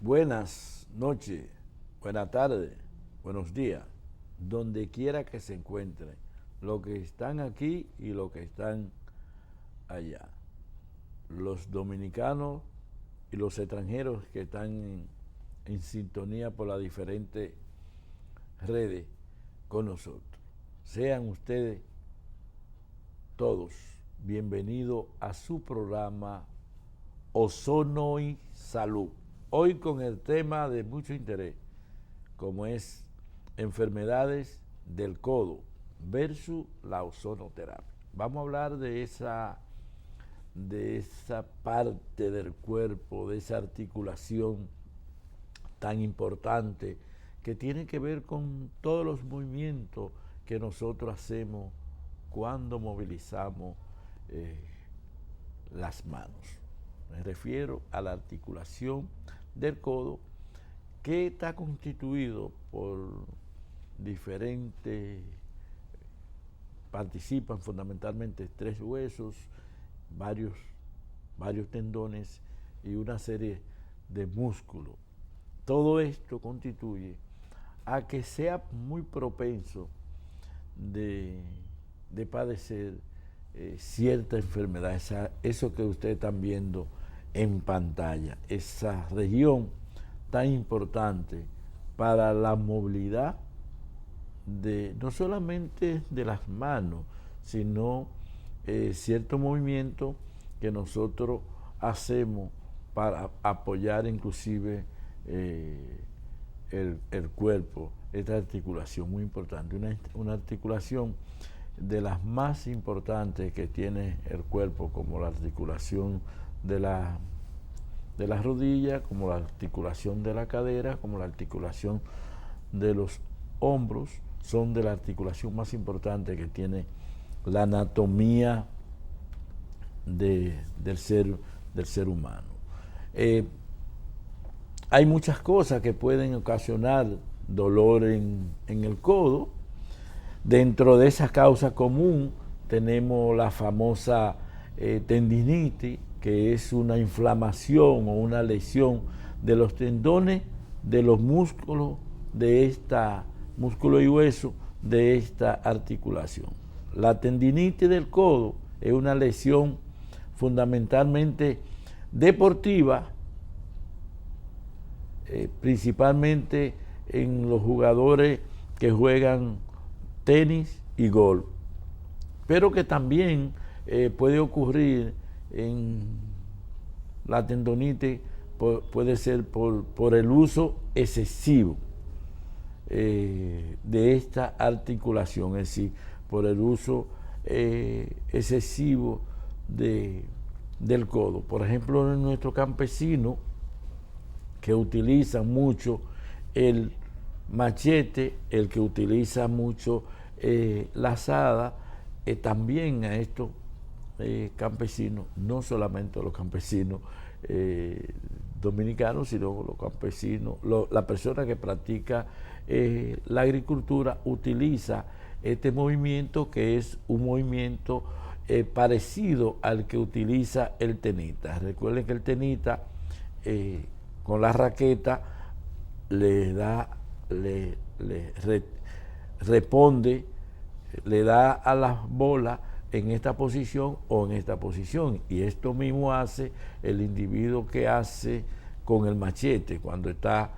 Buenas noches, buenas tardes, buenos días, donde quiera que se encuentren, los que están aquí y los que están allá, los dominicanos y los extranjeros que están en sintonía por las diferentes redes con nosotros. Sean ustedes todos bienvenidos a su programa Ozono y Salud. Hoy con el tema de mucho interés, como es enfermedades del codo versus la ozonoterapia. Vamos a hablar de esa parte del cuerpo, de esa articulación tan importante que tiene que ver con todos los movimientos que nosotros hacemos cuando movilizamos las manos. Me refiero a la articulación del codo, que está constituido por diferentes, participan fundamentalmente 3 huesos, varios tendones y una serie de músculos. Todo esto constituye a que sea muy propenso de padecer cierta enfermedad, eso que ustedes están viendo en pantalla, esa región tan importante para la movilidad no solamente de las manos, sino cierto movimiento que nosotros hacemos para apoyar inclusive el cuerpo, esta articulación muy importante, una articulación de las más importantes que tiene el cuerpo, como la articulación de la rodilla, como la articulación de la cadera, como la articulación de los hombros, son de la articulación más importante que tiene la anatomía del ser humano. Hay muchas cosas que pueden ocasionar dolor en el codo. Dentro de esa causa común tenemos la famosa tendinitis, que es una inflamación o una lesión de los tendones, de los músculos, músculo y hueso de esta articulación. La tendinitis del codo es una lesión fundamentalmente deportiva, principalmente en los jugadores que juegan tenis y golf, pero que también puede ocurrir en la tendonitis, puede ser por el uso excesivo de esta articulación, es decir, por el uso excesivo del codo. Por ejemplo, en nuestro campesino, que utiliza mucho el machete, el que utiliza mucho la azada, también a estos campesinos, no solamente los campesinos dominicanos, sino los campesinos, la persona que practica la agricultura utiliza este movimiento, que es un movimiento parecido al que utiliza el tenista. Recuerden que el tenista con la raqueta responde, le da a las bolas en esta posición o en esta posición, y esto mismo hace el individuo que hace con el machete cuando está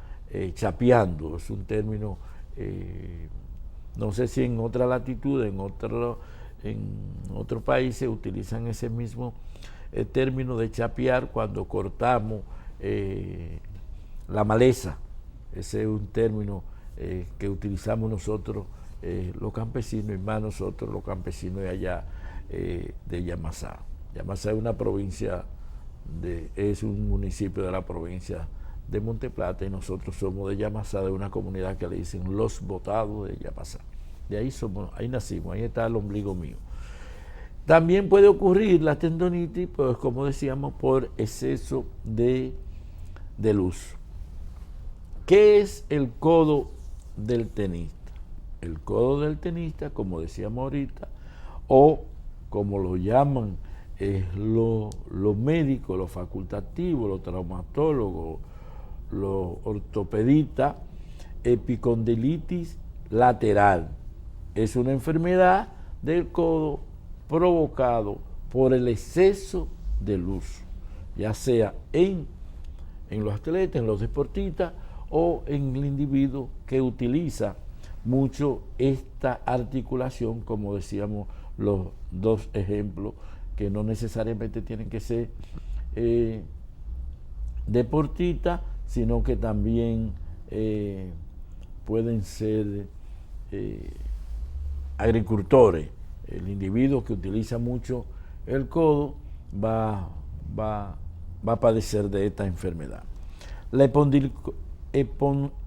chapeando. Es un término, no sé si en otra latitud, en otros países utilizan ese mismo término de chapear cuando cortamos la maleza. Ese es un término que utilizamos nosotros los campesinos, y más nosotros los campesinos de allá de Yamasá. Yamasá es una provincia, es un municipio de la provincia de Monteplata y nosotros somos de Yamasá, de una comunidad que le dicen los botados de Yamasá. De ahí somos, ahí nacimos, ahí está el ombligo mío. También puede ocurrir la tendonitis, pues como decíamos, por exceso de luz. ¿Qué es el codo del tenista? El codo del tenista, como decíamos ahorita, o como lo llaman los médicos, los facultativos, los traumatólogos, los ortopedistas, epicondilitis lateral. Es una enfermedad del codo provocado por el exceso de luz, ya sea en los atletas, en los deportistas o en el individuo que utiliza mucho esta articulación, como decíamos los dos ejemplos, que no necesariamente tienen que ser deportistas, sino que también pueden ser agricultores. El individuo que utiliza mucho el codo va a padecer de esta enfermedad. La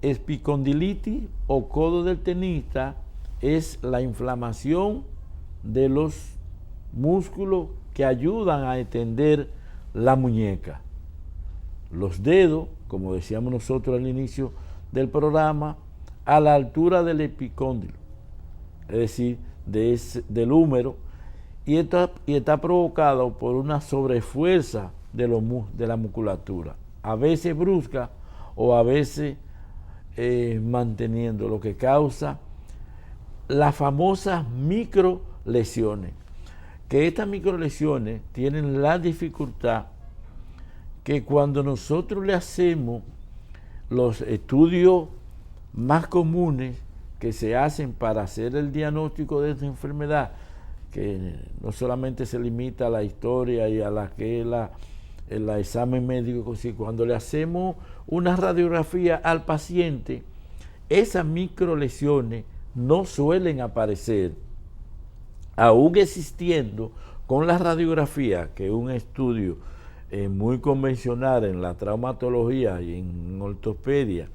epicondilitis o codo del tenista es la inflamación de los músculos que ayudan a extender la muñeca. Los dedos, como decíamos nosotros al inicio del programa, a la altura del epicóndilo, es decir, del húmero, y está provocado por una sobrefuerza de la musculatura, a veces brusca o a veces manteniendo, lo que causa las famosas microlesiones, que estas microlesiones tienen la dificultad que cuando nosotros le hacemos los estudios más comunes que se hacen para hacer el diagnóstico de esta enfermedad, que no solamente se limita a la historia y a la que es el examen médico, sino cuando le hacemos una radiografía al paciente, esas microlesiones no suelen aparecer, aún existiendo con la radiografía, que es un estudio muy convencional en la traumatología y en ortopedia,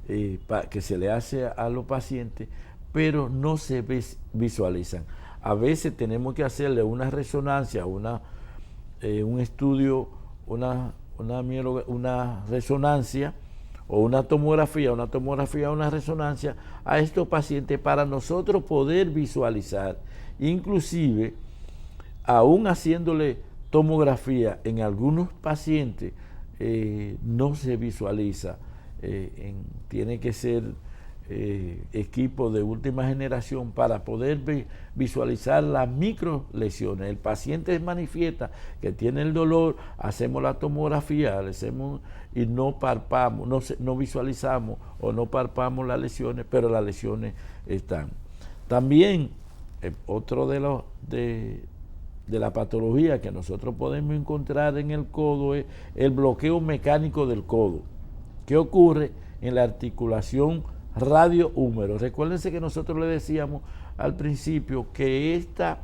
que se le hace a los pacientes, pero no se visualizan. A veces tenemos que hacerle una resonancia, un estudio, una resonancia o una tomografía, una resonancia a estos pacientes para nosotros poder visualizar. Inclusive, aún haciéndole tomografía en algunos pacientes, no se visualiza. Tiene que ser equipo de última generación para poder visualizar las microlesiones. El paciente manifiesta que tiene el dolor, hacemos la tomografía, y no palpamos, no visualizamos o no palpamos las lesiones, pero las lesiones están. También otro de la patología que nosotros podemos encontrar en el codo es el bloqueo mecánico del codo. ¿Qué ocurre en la articulación radio-húmero? Recuérdense que nosotros le decíamos al principio que esta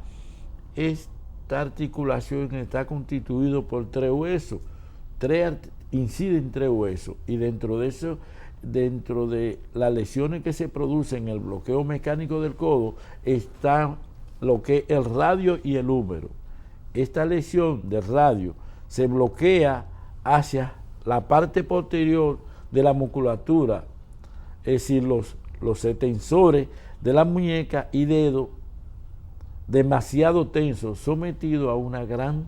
articulación está constituida por 3 huesos, inciden 3 huesos, y dentro de eso, dentro de las lesiones que se producen en el bloqueo mecánico del codo, está lo que es el radio y el húmero. Esta lesión del radio se bloquea hacia la parte posterior de la musculatura, es decir, los extensores de la muñeca y dedo demasiado tensos, sometidos a una gran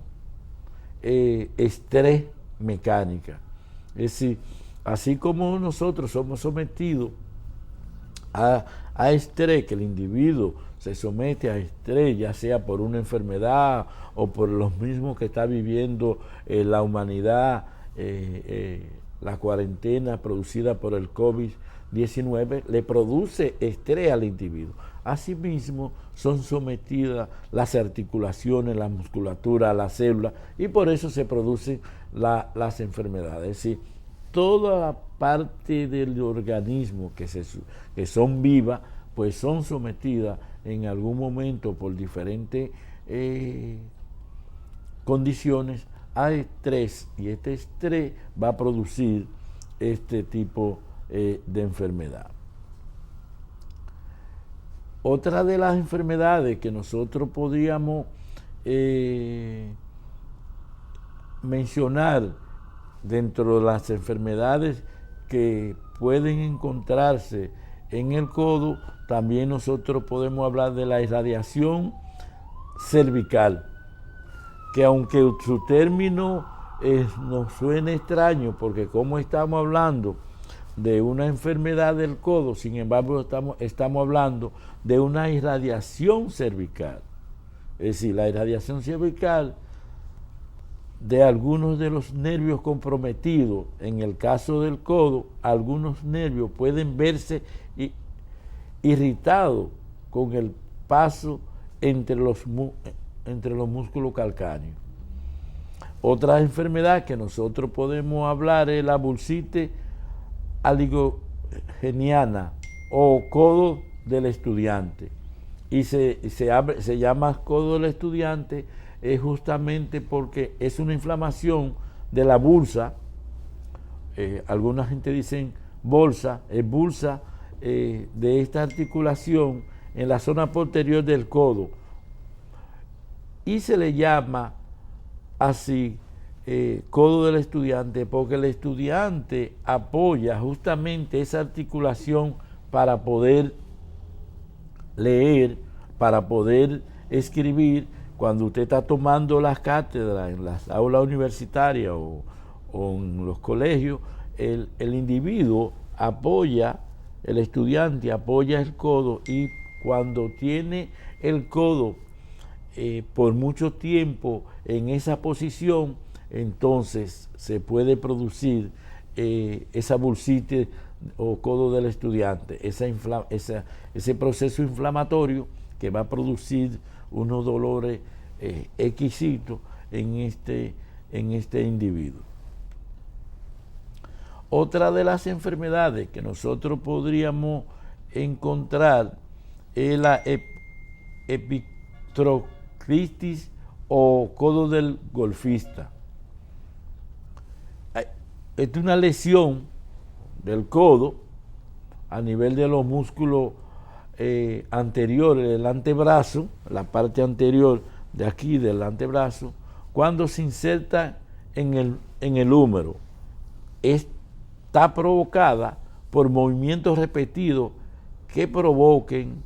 estrés mecánica. Es decir, así como nosotros somos sometidos a estrés, que el individuo se somete a estrés, ya sea por una enfermedad o por los mismos que está viviendo la humanidad, la cuarentena producida por el COVID-19 le produce estrés al individuo. Asimismo, son sometidas las articulaciones, la musculatura, las células, y por eso se producen las enfermedades. Es decir, toda la parte del organismo que son vivas, pues son sometidas en algún momento por diferentes condiciones a estrés, y este estrés va a producir este tipo de enfermedad. Otra de las enfermedades que nosotros podríamos mencionar dentro de las enfermedades que pueden encontrarse en el codo, también nosotros podemos hablar de la irradiación cervical, que aunque su término nos suene extraño, porque como estamos hablando de una enfermedad del codo, sin embargo estamos hablando de una irradiación cervical. Es decir, la irradiación cervical de algunos de los nervios comprometidos. En el caso del codo, algunos nervios pueden verse irritados con el paso entre los músculos calcáneos. Otra enfermedad que nosotros podemos hablar es la bursitis oligogeniana o codo del estudiante. Y se llama codo del estudiante justamente porque es una inflamación de la bursa. Alguna gente dicen bolsa, es bursa de esta articulación en la zona posterior del codo. Y se le llama así codo del estudiante porque el estudiante apoya justamente esa articulación para poder leer, para poder escribir. Cuando usted está tomando las cátedras en las aulas universitarias o en los colegios, el individuo apoya, el estudiante apoya el codo, y cuando tiene el codo por mucho tiempo en esa posición, entonces se puede producir esa bursitis o codo del estudiante, ese proceso inflamatorio que va a producir unos dolores exquisitos en este individuo. Otra de las enfermedades que nosotros podríamos encontrar es la epicondritis o codo del golfista. Es una lesión del codo a nivel de los músculos anteriores del antebrazo, la parte anterior de aquí del antebrazo, cuando se inserta en el húmero. Está provocada por movimientos repetidos que provoquen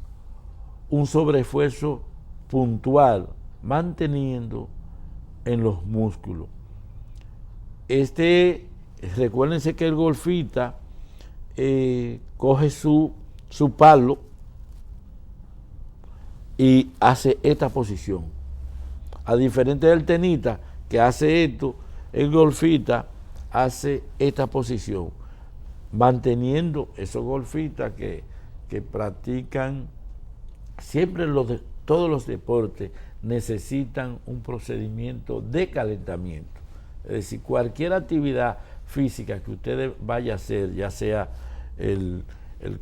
un sobreesfuerzo puntual, manteniendo en los músculos. Recuérdense que el golfista coge su palo y hace esta posición. A diferencia del tenista que hace esto, el golfista hace esta posición, manteniendo esos golfistas que practican siempre todos los deportes necesitan un procedimiento de calentamiento. Es decir, cualquier actividad física que usted vaya a hacer, ya sea el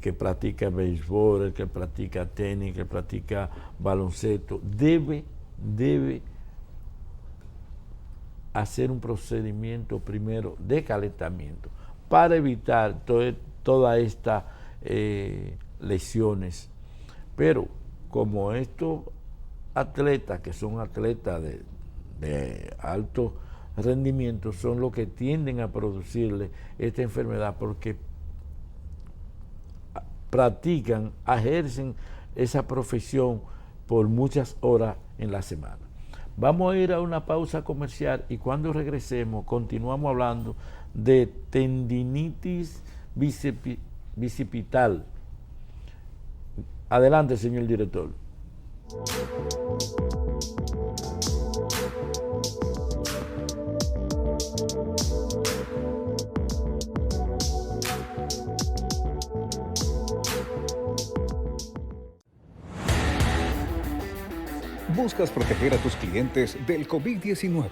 que practica béisbol, el que practica tenis, el que practica baloncesto, debe hacer un procedimiento primero de calentamiento para evitar todas estas lesiones. Pero como estos atletas, que son atletas de alto rendimiento, son los que tienden a producirle esta enfermedad porque practican, ejercen esa profesión por muchas horas en la semana. Vamos a ir a una pausa comercial y cuando regresemos continuamos hablando de tendinitis bicipital. Adelante, señor director. ¿Buscas proteger a tus clientes del COVID-19?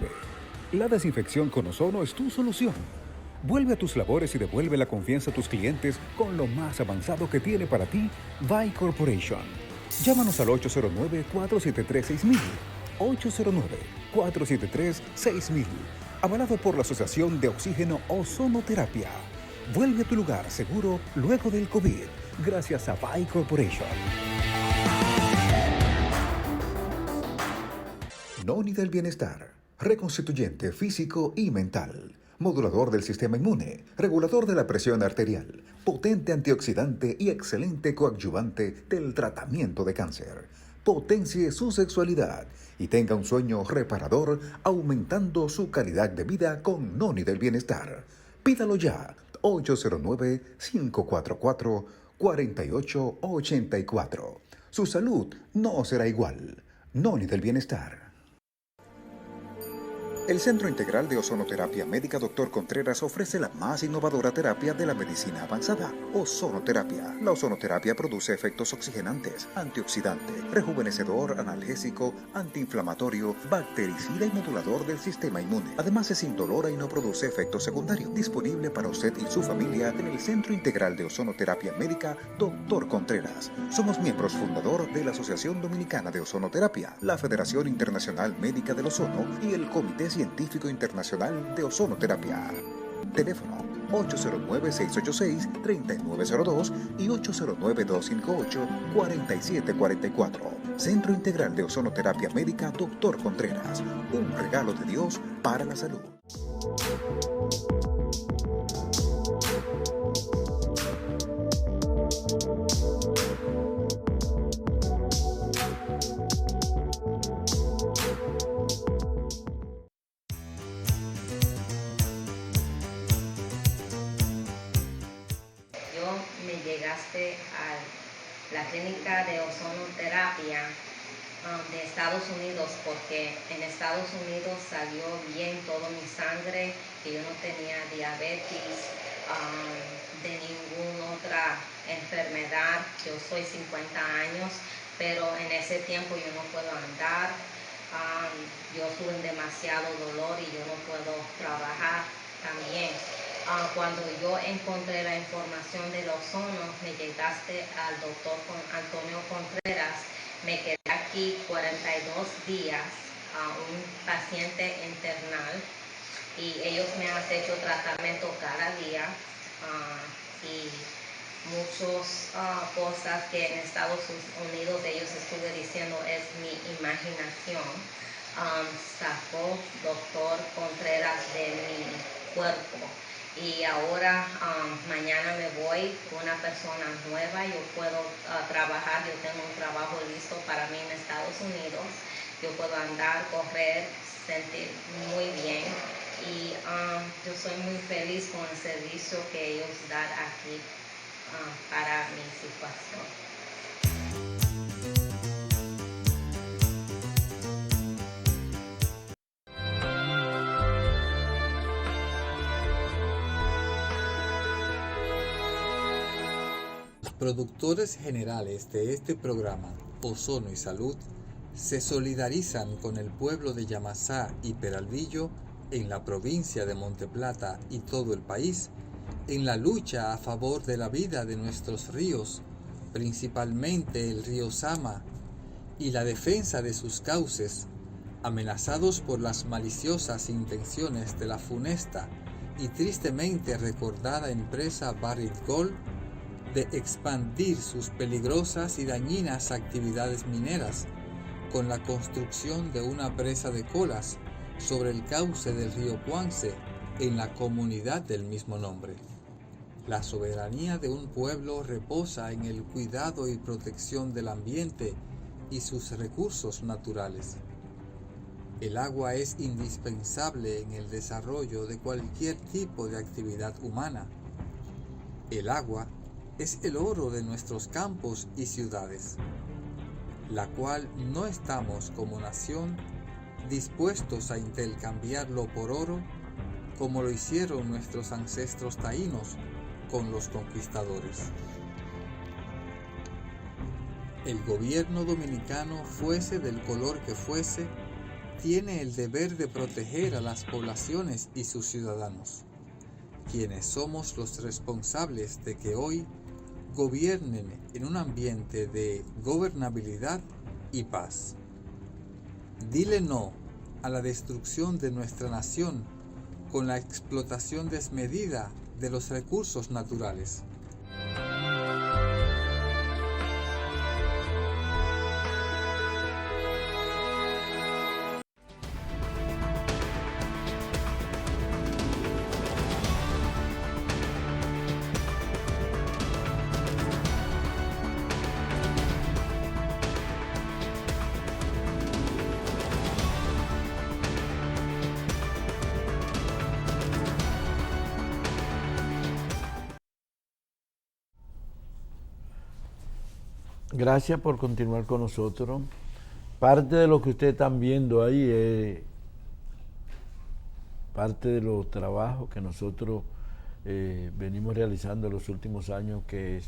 La desinfección con ozono es tu solución. Vuelve a tus labores y devuelve la confianza a tus clientes con lo más avanzado que tiene para ti VAI Corporation. Llámanos al 809-473-6000. 809-473-6000. Avalado por la Asociación de Oxígeno Ozonoterapia. Vuelve a tu lugar seguro luego del COVID, gracias a Bay Corporation. Noni del Bienestar, reconstituyente físico y mental, modulador del sistema inmune, regulador de la presión arterial, potente antioxidante y excelente coadyuvante del tratamiento de cáncer. Potencie su sexualidad y tenga un sueño reparador, aumentando su calidad de vida con Noni del Bienestar. Pídalo ya, 809-544-4884. Su salud no será igual. Noni del Bienestar. El Centro Integral de Ozonoterapia Médica Dr. Contreras ofrece la más innovadora terapia de la medicina avanzada, ozonoterapia. La ozonoterapia produce efectos oxigenantes, antioxidante, rejuvenecedor, analgésico, antiinflamatorio, bactericida y modulador del sistema inmune. Además es indolora y no produce efectos secundarios. Disponible para usted y su familia en el Centro Integral de Ozonoterapia Médica Dr. Contreras. Somos miembros fundador de la Asociación Dominicana de Ozonoterapia, la Federación Internacional Médica del Ozono y el Comité Científico Internacional de Ozonoterapia. Teléfono 809-686-3902 y 809-258-4744. Centro Integral de Ozonoterapia Médica Dr. Contreras. Un regalo de Dios para la salud. Llegaste a la clínica de ozonoterapia de Estados Unidos porque en Estados Unidos salió bien toda mi sangre, que yo no tenía diabetes, de ninguna otra enfermedad. Yo soy 50 años, pero en ese tiempo yo no puedo andar, yo tuve demasiado dolor y yo no puedo trabajar también. Cuando yo encontré la información del ozono, me llegaste al doctor Antonio Contreras. Me quedé aquí 42 días, un paciente internal, y ellos me han hecho tratamiento cada día y muchas cosas que en Estados Unidos ellos estuve diciendo es mi imaginación. Sacó doctor Contreras de mi cuerpo. Y ahora mañana me voy con una persona nueva, yo puedo trabajar, yo tengo un trabajo listo para mí en Estados Unidos, yo puedo andar, correr, sentir muy bien y yo soy muy feliz con el servicio que ellos dan aquí para mi situación. Productores generales de este programa, Ozono y Salud, se solidarizan con el pueblo de Yamasá y Peralvillo en la provincia de Monteplata y todo el país en la lucha a favor de la vida de nuestros ríos, principalmente el río Sama, y la defensa de sus cauces, amenazados por las maliciosas intenciones de la funesta y tristemente recordada empresa Barrick Gold de expandir sus peligrosas y dañinas actividades mineras con la construcción de una presa de colas sobre el cauce del río Cuance en la comunidad del mismo nombre. La soberanía de un pueblo reposa en el cuidado y protección del ambiente y sus recursos naturales. El agua es indispensable en el desarrollo de cualquier tipo de actividad humana. El agua es el oro de nuestros campos y ciudades, la cual no estamos como nación dispuestos a intercambiarlo por oro como lo hicieron nuestros ancestros taínos con los conquistadores. El gobierno dominicano, fuese del color que fuese, tiene el deber de proteger a las poblaciones y sus ciudadanos, quienes somos los responsables de que hoy gobiernen en un ambiente de gobernabilidad y paz. Dile no a la destrucción de nuestra nación con la explotación desmedida de los recursos naturales. Gracias por continuar con nosotros. Parte de lo que ustedes están viendo ahí es parte de los trabajos que nosotros venimos realizando en los últimos años, que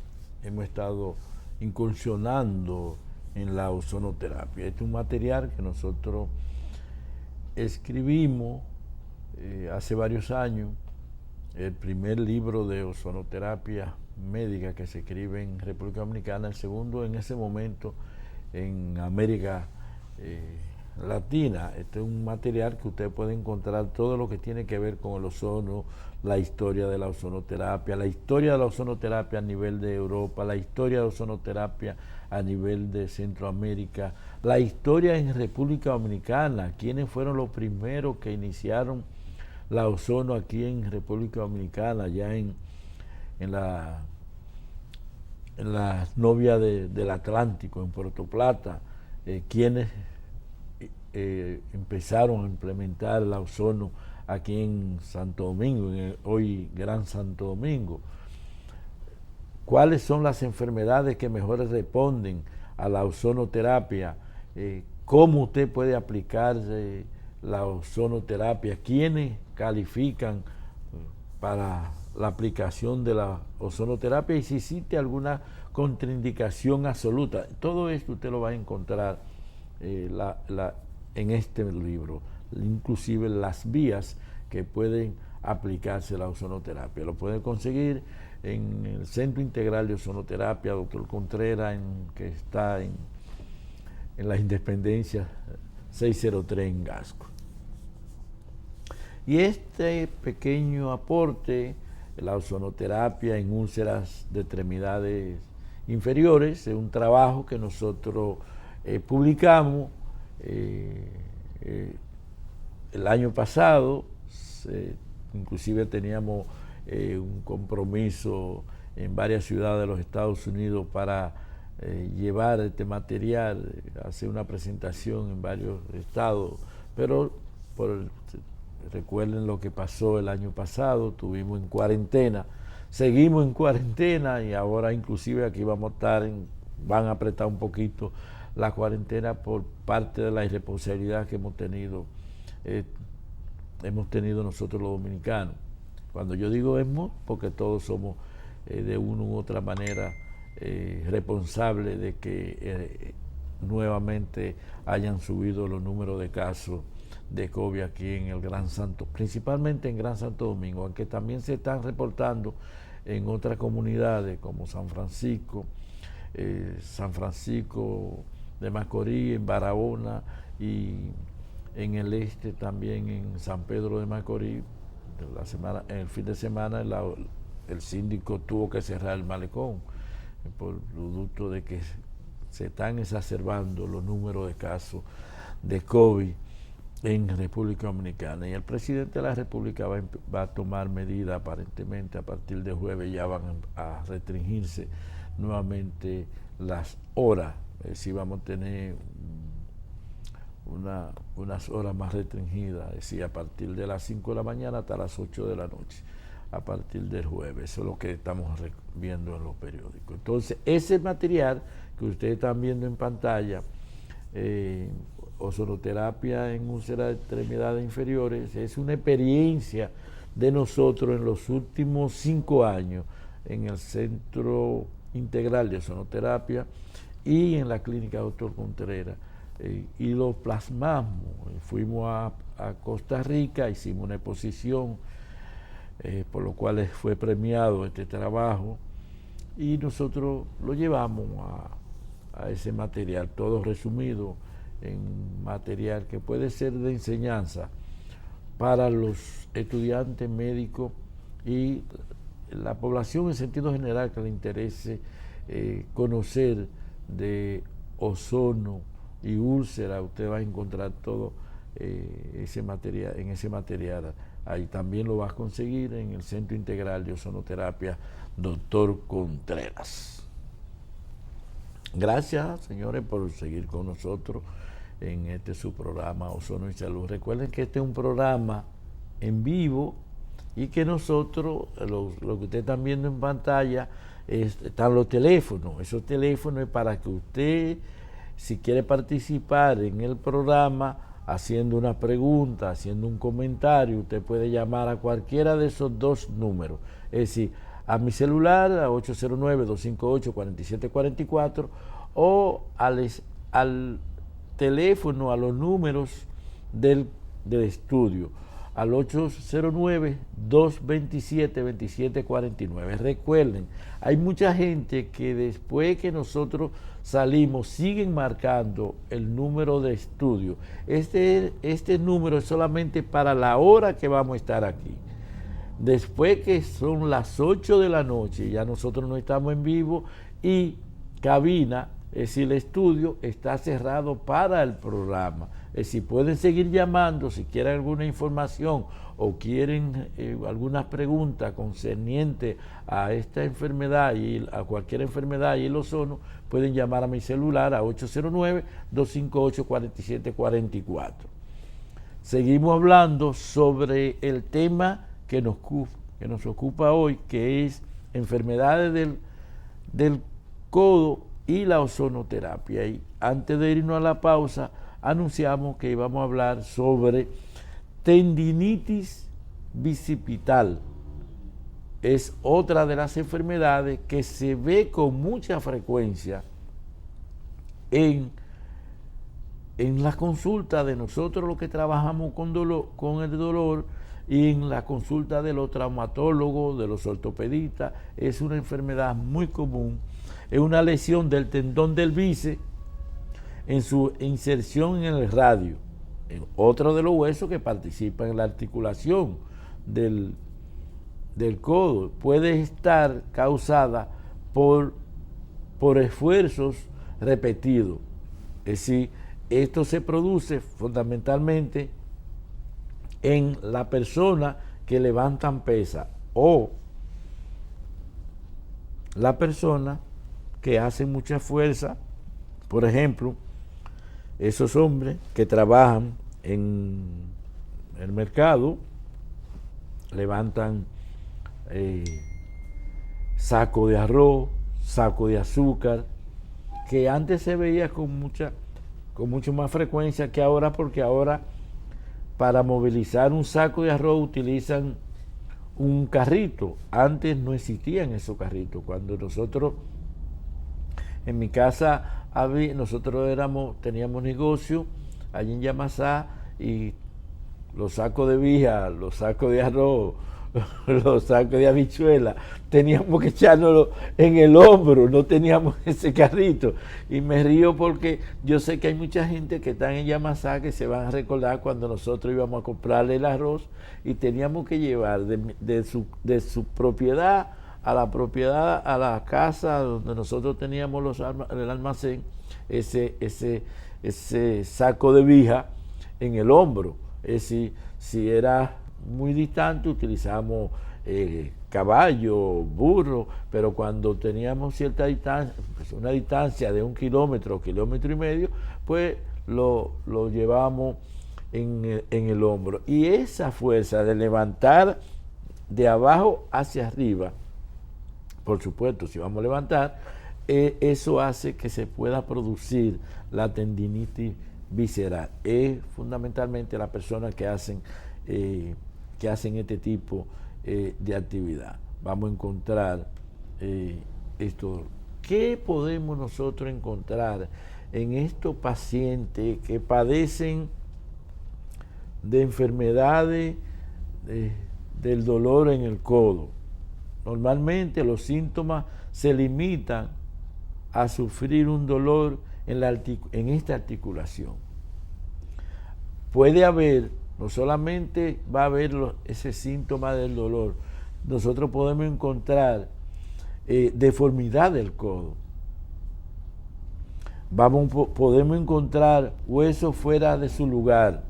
hemos estado incursionando en la ozonoterapia. Este es un material que nosotros escribimos hace varios años, el primer libro de ozonoterapia médica que se escribe en República Dominicana, el segundo en ese momento en América Latina. Este es un material que usted puede encontrar todo lo que tiene que ver con el ozono, la historia de la ozonoterapia, la historia de la ozonoterapia a nivel de Europa, la historia de la ozonoterapia a nivel de Centroamérica, la historia en República Dominicana, quiénes fueron los primeros que iniciaron la ozono aquí en República Dominicana, ya en la novia del Atlántico, en Puerto Plata, quienes empezaron a implementar la ozono aquí en Santo Domingo, en el hoy Gran Santo Domingo. ¿Cuáles son las enfermedades que mejor responden a la ozonoterapia? ¿Cómo usted puede aplicar la ozonoterapia? ¿Quiénes califican para la aplicación de la ozonoterapia? Y si existe alguna contraindicación absoluta. Todo esto usted lo va a encontrar en este libro, inclusive las vías que pueden aplicarse la ozonoterapia. Lo pueden conseguir en el Centro Integral de Ozonoterapia Dr. Contreras, que está en la Independencia 603 en Gasco. Y este pequeño aporte, la ozonoterapia en úlceras de extremidades inferiores, es un trabajo que nosotros publicamos el año pasado. Inclusive teníamos un compromiso en varias ciudades de los Estados Unidos para llevar este material, hacer una presentación en varios estados, pero recuerden lo que pasó el año pasado, estuvimos en cuarentena, seguimos en cuarentena y ahora inclusive aquí vamos a estar, van a apretar un poquito la cuarentena por parte de la irresponsabilidad que hemos tenido nosotros los dominicanos. Cuando yo digo hemos, porque todos somos de una u otra manera responsables de que nuevamente hayan subido los números de casos de COVID aquí en el Gran Santo, principalmente en Gran Santo Domingo, aunque también se están reportando en otras comunidades como San Francisco de Macorís, en Barahona y en el este también en San Pedro de Macorís. En el fin de semana el síndico tuvo que cerrar el malecón por producto de que se están exacerbando los números de casos de COVID en República Dominicana, y el presidente de la República va a tomar medidas. Aparentemente a partir de jueves ya van a restringirse nuevamente las horas, es decir, vamos a tener unas horas más restringidas, es decir, a partir de las 5 de la mañana hasta las 8 de la noche, a partir del jueves. Eso es lo que estamos viendo en los periódicos. Entonces, ese material que ustedes están viendo en pantalla, ozonoterapia en úlceras de extremidades inferiores, es una experiencia de nosotros en los últimos 5 años en el Centro Integral de Ozonoterapia y en la Clínica Dr. Contreras, y lo plasmamos. Fuimos a Costa Rica, hicimos una exposición, por lo cual fue premiado este trabajo, y nosotros lo llevamos a ese material, todo resumido en material que puede ser de enseñanza para los estudiantes médicos y la población en sentido general que le interese conocer de ozono y úlcera, usted va a encontrar todo ese material, en ese material. Ahí también lo vas a conseguir en el Centro Integral de Ozonoterapia Dr. Contreras. Gracias, señores, por seguir con nosotros en este su programa Ozono y Salud. Recuerden que este es un programa en vivo y que nosotros, lo que ustedes están viendo en pantalla, están los teléfonos. Esos teléfonos es para que usted, si quiere participar en el programa, haciendo una pregunta, haciendo un comentario, usted puede llamar a cualquiera de esos dos números. Es decir, a mi celular, a 809-258-4744, o al teléfono, a los números del estudio, al 809-227-2749. Recuerden, hay mucha gente que después que nosotros salimos siguen marcando el número de estudio. Este número es solamente para la hora que vamos a estar aquí. Después que son las 8 de la noche, ya nosotros no estamos en vivo y cabina, es decir, el estudio está cerrado para el programa. Es decir, pueden seguir llamando si quieren alguna información o quieren algunas preguntas concernientes a esta enfermedad y a cualquier enfermedad y el ozono, pueden llamar a mi celular a 809-258-4744. Seguimos hablando sobre el tema que nos ocupa hoy, que es enfermedades del codo y la ozonoterapia. Y antes de irnos a la pausa, anunciamos que íbamos a hablar sobre tendinitis bicipital. Es otra de las enfermedades que se ve con mucha frecuencia en las consultas de nosotros los que trabajamos con el dolor y en la consulta de los traumatólogos, de los ortopedistas. Es una enfermedad muy común. Es una lesión del tendón del bíceps en su inserción en el radio, en otro de los huesos que participa en la articulación del codo. Puede estar causada por esfuerzos repetidos. Es decir, esto se produce fundamentalmente en la persona que levantan pesa o la persona que hace mucha fuerza. Por ejemplo, esos hombres que trabajan en el mercado, levantan saco de arroz, saco de azúcar, que antes se veía con mucho más frecuencia que ahora, porque ahora para movilizar un saco de arroz utilizan un carrito. Antes no existían esos carritos. Cuando nosotros, en mi casa, nosotros teníamos negocio allí en Yamasá, y los sacos de vija, los sacos de arroz, los sacos de habichuela, teníamos que echárnoslo en el hombro, no teníamos ese carrito. Y me río porque yo sé que hay mucha gente que está en Yamasá que se van a recordar cuando nosotros íbamos a comprarle el arroz y teníamos que llevar de su propiedad a la casa donde nosotros teníamos el almacén, ese saco de vija en el hombro. Es decir, si era muy distante utilizamos caballo, burro, pero cuando teníamos cierta distancia, una distancia de 1 kilómetro, 1,5 kilómetros, pues lo llevábamos en el hombro. Y esa fuerza de levantar de abajo hacia arriba, por supuesto, si vamos a levantar, eso hace que se pueda producir la tendinitis visceral. Es fundamentalmente las personas que hacen este tipo de actividad. Vamos a encontrar esto. ¿Qué podemos nosotros encontrar en estos pacientes que padecen de enfermedades del dolor en el codo? Normalmente los síntomas se limitan a sufrir un dolor en esta articulación. Puede haber, no solamente va a haber ese síntoma del dolor, nosotros podemos encontrar deformidad del codo. Podemos encontrar huesos fuera de su lugar.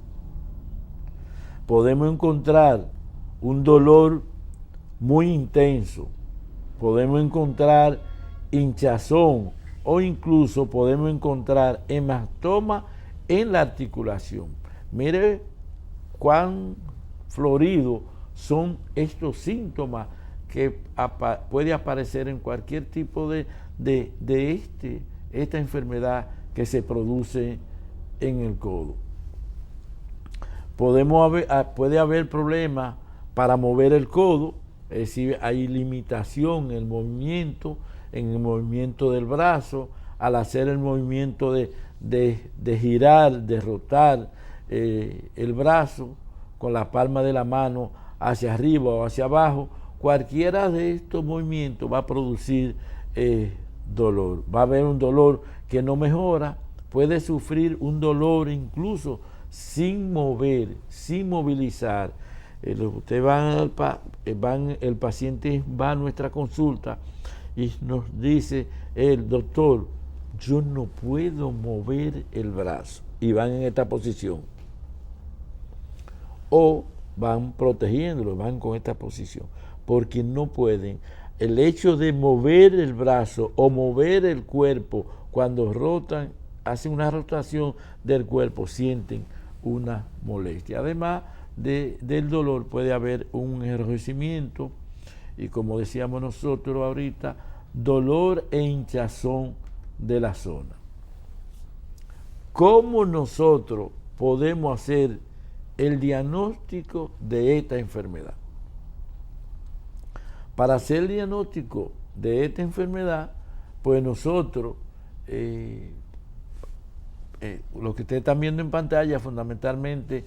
Podemos encontrar un dolor muy intenso. Podemos encontrar hinchazón o incluso podemos encontrar hematoma en la articulación. Mire cuán floridos son estos síntomas que puede aparecer en cualquier tipo de esta enfermedad que se produce en el codo. Puede haber problemas para mover el codo, es decir, hay limitación en el movimiento del brazo, al hacer el movimiento de girar, de rotar el brazo con la palma de la mano hacia arriba o hacia abajo. Cualquiera de estos movimientos va a producir dolor. Va a haber un dolor que no mejora, puede sufrir un dolor incluso sin mover, sin movilizar. El paciente va a nuestra consulta y nos dice, el doctor, yo no puedo mover el brazo, y van en esta posición. O van protegiéndolo, van con esta posición, porque no pueden. El hecho de mover el brazo o mover el cuerpo, cuando rotan, hacen una rotación del cuerpo, sienten una molestia. Además del dolor puede haber un enrojecimiento y, como decíamos nosotros ahorita, dolor e hinchazón de la zona. ¿Cómo nosotros podemos hacer el diagnóstico de esta enfermedad? Para hacer el diagnóstico de esta enfermedad, pues nosotros, lo que ustedes están viendo en pantalla, fundamentalmente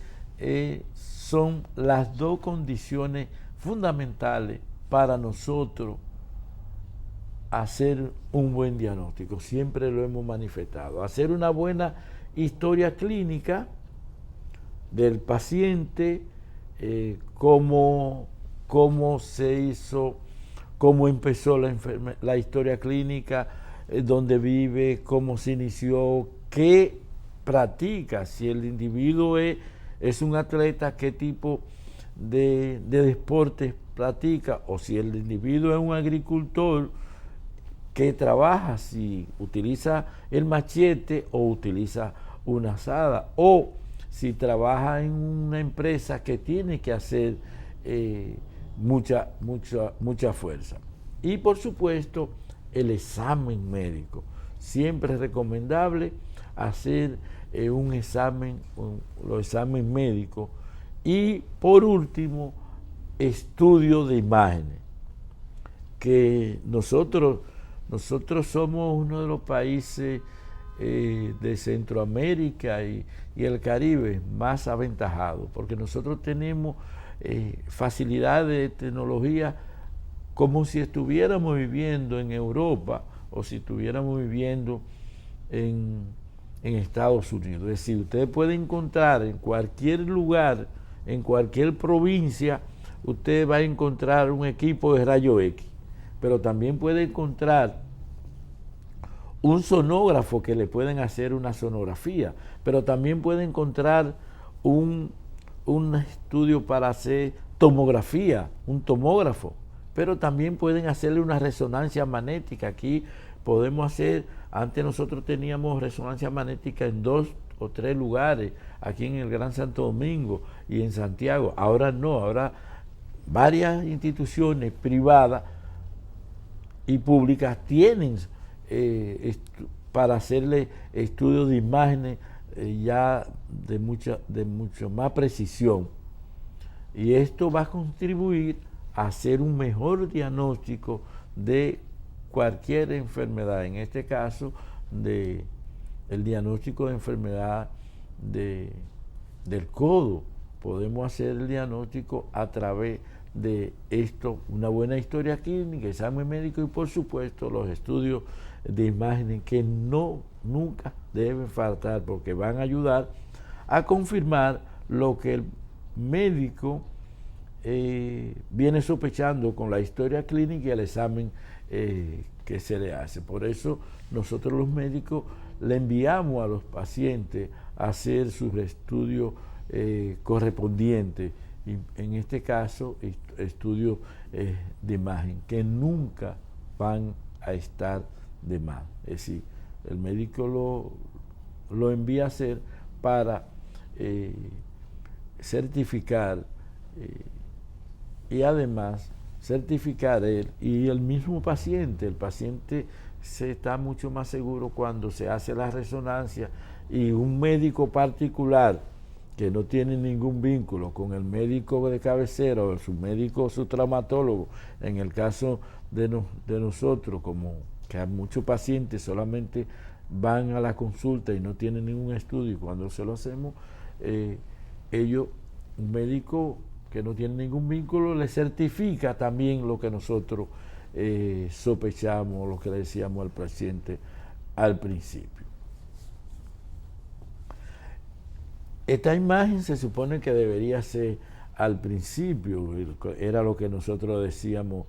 son las dos condiciones fundamentales para nosotros hacer un buen diagnóstico. Siempre lo hemos manifestado. Hacer una buena historia clínica del paciente, cómo se hizo, cómo empezó la historia clínica, dónde vive, cómo se inició, qué practica, si el individuo es un atleta, qué tipo de deportes practica, o si el individuo es un agricultor, qué trabaja, si utiliza el machete o utiliza una azada, o si trabaja en una empresa que tiene que hacer mucha fuerza. Y por supuesto el examen médico. Siempre es recomendable hacer los exámenes médicos. Y por último, estudio de imágenes, que nosotros somos uno de los países de Centroamérica y el Caribe más aventajados, porque nosotros tenemos facilidades de tecnología como si estuviéramos viviendo en Europa o si estuviéramos viviendo en Estados Unidos. Es decir, usted puede encontrar en cualquier lugar, en cualquier provincia, usted va a encontrar un equipo de rayos X, pero también puede encontrar un sonógrafo que le pueden hacer una sonografía, pero también puede encontrar un estudio para hacer tomografía, un tomógrafo, pero también pueden hacerle una resonancia magnética. Aquí podemos hacer, antes nosotros teníamos resonancia magnética en 2 o 3 lugares, aquí en el Gran Santo Domingo y en Santiago. Ahora no, ahora varias instituciones privadas y públicas tienen para hacerle estudios de imágenes ya de mucho más precisión, y esto va a contribuir a hacer un mejor diagnóstico de cualquier enfermedad, en este caso el diagnóstico de enfermedad del codo. Podemos hacer el diagnóstico a través de esto, una buena historia clínica, examen médico y por supuesto los estudios de imágenes, que nunca deben faltar, porque van a ayudar a confirmar lo que el médico viene sospechando con la historia clínica y el examen que se le hace. Por eso nosotros los médicos le enviamos a los pacientes a hacer sus estudios correspondientes, y en este caso estudios de imagen, que nunca van a estar de más. Es decir, el médico lo envía a hacer para certificar y además certificar él y el mismo paciente. El paciente se está mucho más seguro cuando se hace la resonancia y un médico particular que no tiene ningún vínculo con el médico de cabecera o su médico, su traumatólogo, en el caso de nosotros, como que a muchos pacientes solamente van a la consulta y no tienen ningún estudio, y cuando se lo hacemos, un médico que no tiene ningún vínculo le certifica también lo que nosotros sospechamos, lo que le decíamos al paciente al principio. Esta imagen se supone que debería ser al principio, era lo que nosotros decíamos,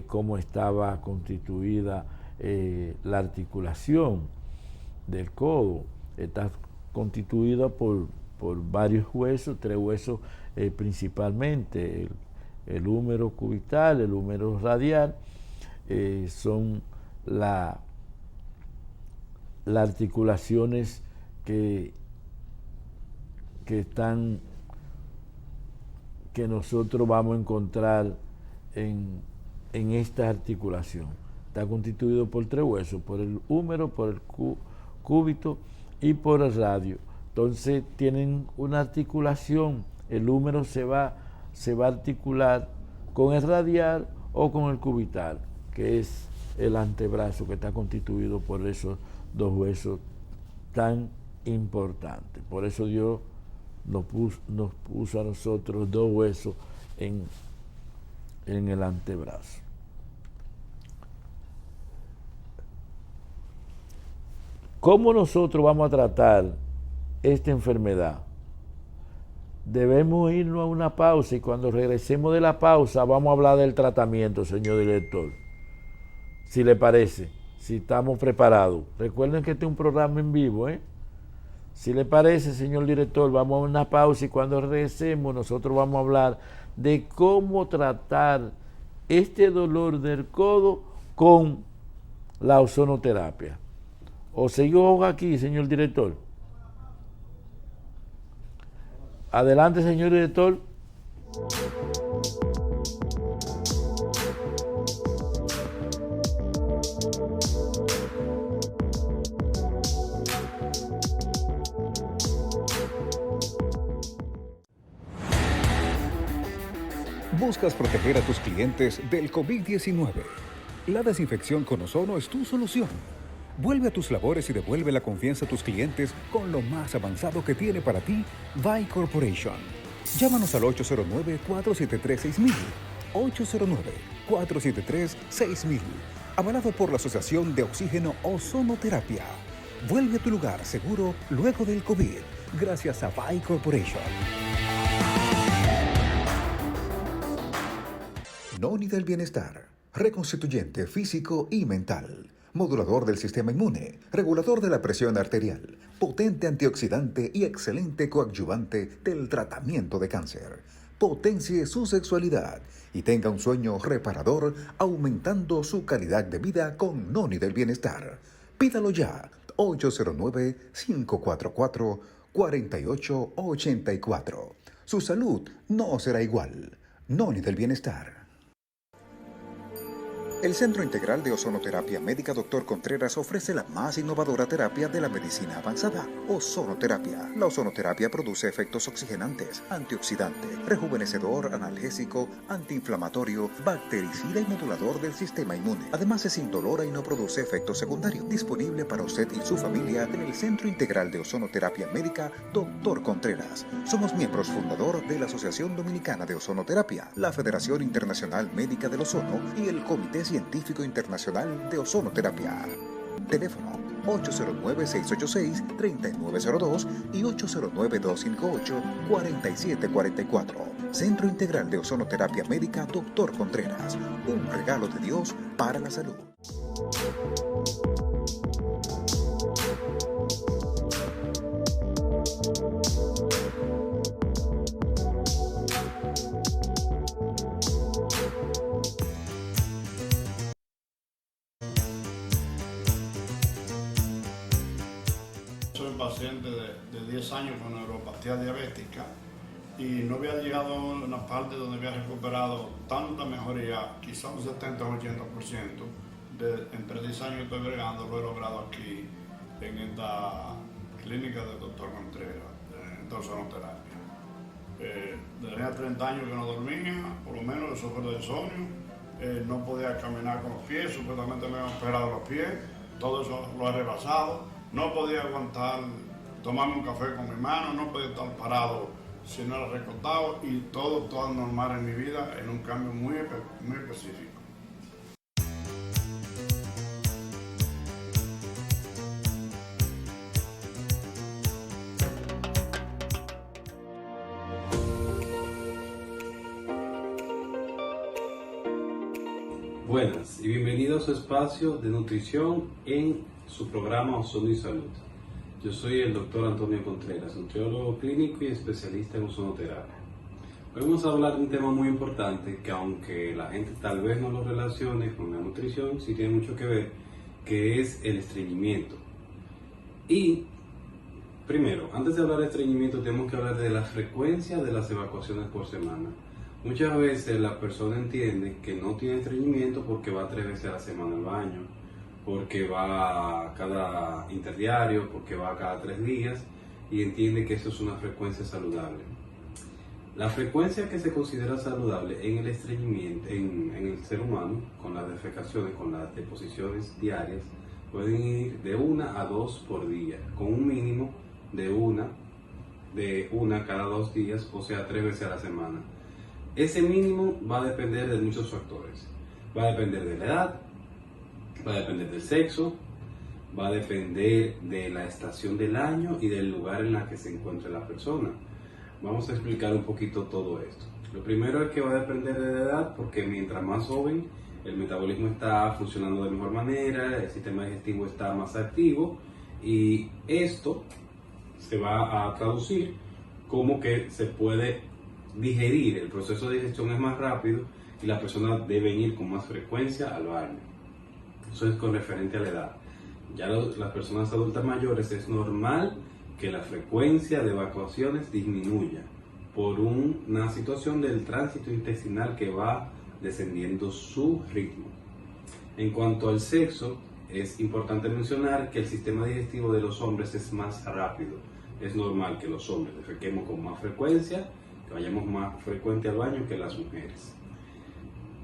cómo estaba constituida la articulación del codo. Está constituida por varios huesos, 3 huesos principalmente, el húmero cubital, el húmero radial, son las articulaciones que nosotros vamos a encontrar en esta articulación. Está constituido por 3 huesos, por el húmero, por el cúbito y por el radio. Entonces tienen una articulación, el húmero se va a articular con el radial o con el cubital, que es el antebrazo, que está constituido por esos 2 huesos tan importantes. Por eso Dios nos puso a nosotros 2 huesos en el antebrazo. ¿Cómo nosotros vamos a tratar esta enfermedad? Debemos irnos a una pausa y cuando regresemos de la pausa vamos a hablar del tratamiento, señor director. Si le parece, si estamos preparados. Recuerden que este es un programa en vivo, ¿eh? Si le parece, señor director, vamos a una pausa y cuando regresemos nosotros vamos a hablar de cómo tratar este dolor del codo con la ozonoterapia. ¿O seguimos aquí, señor director? Adelante, señor director. ¿Buscas proteger a tus clientes del COVID-19? La desinfección con ozono es tu solución. Vuelve a tus labores y devuelve la confianza a tus clientes con lo más avanzado que tiene para ti VAI Corporation. Llámanos al 809-473-6000. 809-473-6000. Avalado por la Asociación de Oxígeno Ozonoterapia. Vuelve a tu lugar seguro luego del COVID. Gracias a VAI Corporation. Noni del Bienestar. Reconstituyente físico y mental. Modulador del sistema inmune, regulador de la presión arterial, potente antioxidante y excelente coadyuvante del tratamiento de cáncer. Potencie su sexualidad y tenga un sueño reparador, aumentando su calidad de vida con Noni del Bienestar. Pídalo ya, 809-544-4884. Su salud no será igual. Noni del Bienestar. El Centro Integral de Ozonoterapia Médica Dr. Contreras ofrece la más innovadora terapia de la medicina avanzada, ozonoterapia. La ozonoterapia produce efectos oxigenantes, antioxidante, rejuvenecedor, analgésico, antiinflamatorio, bactericida y modulador del sistema inmune. Además es indolora y no produce efectos secundarios. Disponible para usted y su familia en el Centro Integral de Ozonoterapia Médica Dr. Contreras. Somos miembros fundador de la Asociación Dominicana de Ozonoterapia, la Federación Internacional Médica del Ozono y el Comité Científico Internacional de Ozonoterapia. Teléfono 809-686-3902 y 809-258-4744. Centro Integral de Ozonoterapia Médica Dr. Contreras. Un regalo de Dios para la salud. Soy paciente de 10 años con neuropatía diabética y no había llegado a una parte donde había recuperado tanta mejoría, quizá un 70 o 80%. Entre 10 años estoy bregando, lo he logrado aquí en esta clínica del Dr. Contreras, de ozonoterapia. Tenía 30 años que no dormía, por lo menos de sufrir de insomnio, no podía caminar con los pies, supuestamente me habían operado los pies, todo eso lo he rebasado. No podía aguantar tomarme un café con mi mano, no podía estar parado si no era recostado y todo normal en mi vida en un cambio muy específico. Buenas y bienvenidos a su espacio de nutrición en su programa Ozono y Salud. Yo soy el doctor Antonio Contreras, nutriólogo clínico y especialista en ozonoterapia. Hoy vamos a hablar de un tema muy importante que, aunque la gente tal vez no lo relacione con la nutrición, sí tiene mucho que ver, que es el estreñimiento. Y primero, antes de hablar de estreñimiento, tenemos que hablar de la frecuencia de las evacuaciones por semana. Muchas veces la persona entiende que no tiene estreñimiento porque va 3 veces a la semana al baño, porque va cada interdiario, porque va cada 3 días y entiende que eso es una frecuencia saludable. La frecuencia que se considera saludable en el estreñimiento, en el ser humano, con las defecaciones, con las deposiciones diarias, pueden ir de 1 a 2 por día, con un mínimo de una cada 2 días, o sea 3 veces a la semana. Ese mínimo va a depender de muchos factores. Va a depender de la edad, va a depender del sexo, va a depender de la estación del año y del lugar en el que se encuentre la persona. Vamos a explicar un poquito todo esto. Lo primero es que va a depender de la edad, porque mientras más joven, el metabolismo está funcionando de mejor manera, el sistema digestivo está más activo y esto se va a traducir como que se puede digerir, el proceso de digestión es más rápido y la persona debe ir con más frecuencia al baño. Eso es con referente a la edad. Ya las personas adultas mayores es normal que la frecuencia de evacuaciones disminuya por una situación del tránsito intestinal que va descendiendo su ritmo. En cuanto al sexo, es importante mencionar que el sistema digestivo de los hombres es más rápido. Es normal que los hombres defequemos con más frecuencia, que vayamos más frecuente al baño que las mujeres.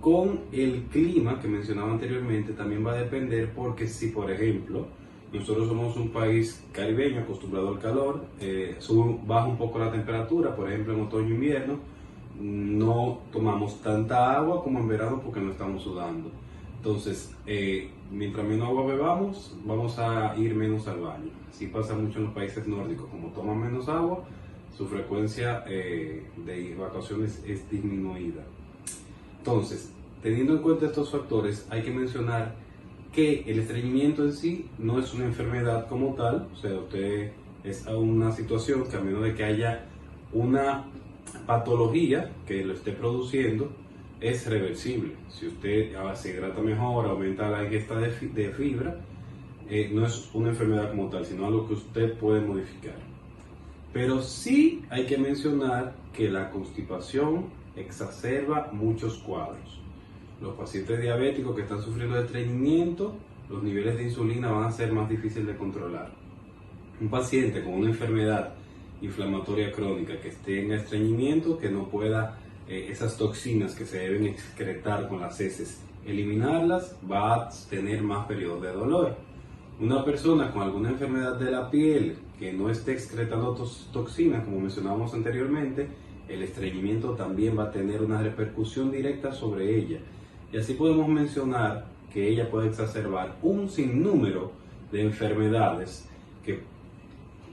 Con el clima que mencionaba anteriormente también va a depender, porque si por ejemplo nosotros somos un país caribeño acostumbrado al calor, baja un poco la temperatura, por ejemplo en otoño e invierno no tomamos tanta agua como en verano porque no estamos sudando. Entonces mientras menos agua bebamos vamos a ir menos al baño. Así pasa mucho en los países nórdicos, como toman menos agua, su frecuencia de evacuaciones es disminuida. Entonces, teniendo en cuenta estos factores, hay que mencionar que el estreñimiento en sí no es una enfermedad como tal, o sea, usted es una situación que a menos de que haya una patología que lo esté produciendo, es reversible. Si usted se hidrata mejor, aumenta la ingesta de fibra, no es una enfermedad como tal, sino algo que usted puede modificar. Pero sí hay que mencionar que la constipación exacerba muchos cuadros. Los pacientes diabéticos que están sufriendo de estreñimiento, los niveles de insulina van a ser más difíciles de controlar. Un paciente con una enfermedad inflamatoria crónica que esté en estreñimiento, que no pueda esas toxinas que se deben excretar con las heces, eliminarlas, va a tener más periodos de dolor. Una persona con alguna enfermedad de la piel que no esté excretando toxinas, como mencionábamos anteriormente, el estreñimiento también va a tener una repercusión directa sobre ella. Y así podemos mencionar que ella puede exacerbar un sinnúmero de enfermedades que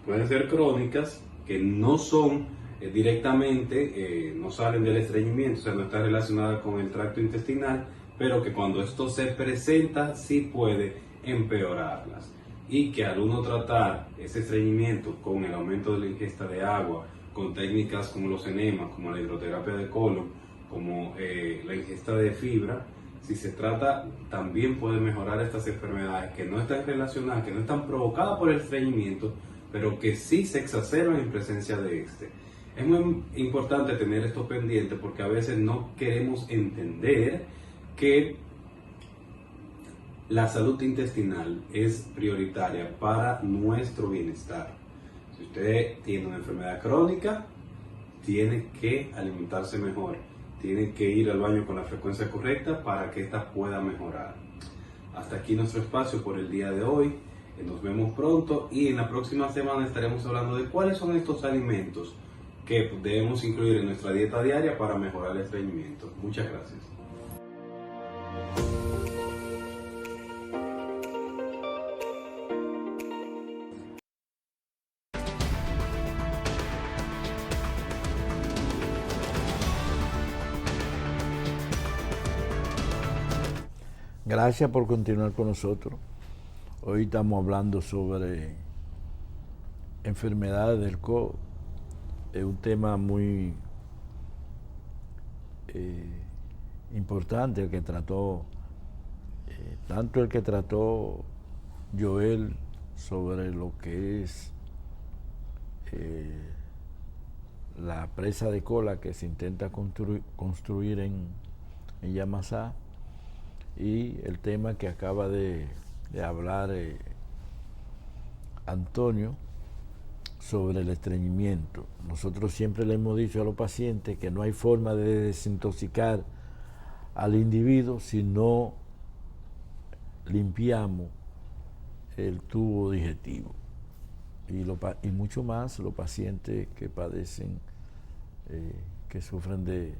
pueden ser crónicas, que no son directamente, no salen del estreñimiento, o sea, no está relacionada con el tracto intestinal, pero que cuando esto se presenta sí puede empeorarlas. Y que al uno tratar ese estreñimiento con el aumento de la ingesta de agua, con técnicas como los enemas, como la hidroterapia de colon, como la ingesta de fibra, si se trata, también puede mejorar estas enfermedades que no están relacionadas, que no están provocadas por el estreñimiento, pero que sí se exacerban en presencia de este. Es muy importante tener esto pendiente porque a veces no queremos entender que la salud intestinal es prioritaria para nuestro bienestar. Si usted tiene una enfermedad crónica, tiene que alimentarse mejor, tiene que ir al baño con la frecuencia correcta para que ésta pueda mejorar. Hasta aquí nuestro espacio por el día de hoy. Nos vemos pronto y en la próxima semana estaremos hablando de cuáles son estos alimentos que debemos incluir en nuestra dieta diaria para mejorar el estreñimiento. Muchas gracias. Gracias por continuar con nosotros. Hoy estamos hablando sobre enfermedades del codo. Es un tema muy importante el que trató, tanto el que trató Joel sobre lo que es la presa de cola que se intenta construir en Yamasá, y el tema que acaba de hablar Antonio sobre el estreñimiento. Nosotros siempre le hemos dicho a los pacientes que no hay forma de desintoxicar al individuo si no limpiamos el tubo digestivo. Y mucho más los pacientes que padecen, que sufren de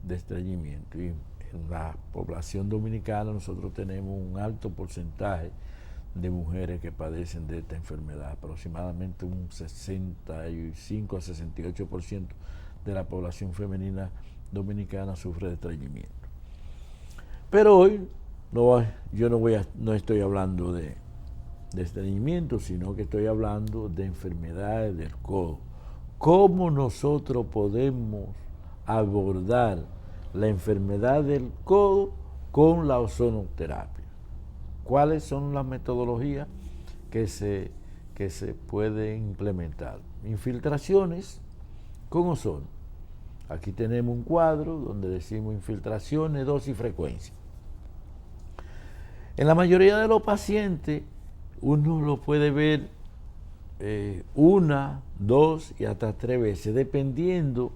estreñimiento. Y en la población dominicana nosotros tenemos un alto porcentaje de mujeres que padecen de esta enfermedad. Aproximadamente un 65 a 68% de la población femenina dominicana sufre de estreñimiento. Pero hoy yo no estoy hablando de estreñimiento, sino que estoy hablando de enfermedades del codo. ¿Cómo nosotros podemos abordar la enfermedad del codo con la ozonoterapia? ¿Cuáles son las metodologías que se pueden implementar? Infiltraciones con ozono. Aquí tenemos un cuadro donde decimos infiltraciones, dosis y frecuencia. En la mayoría de los pacientes uno lo puede ver una, dos y hasta 3 veces, dependiendo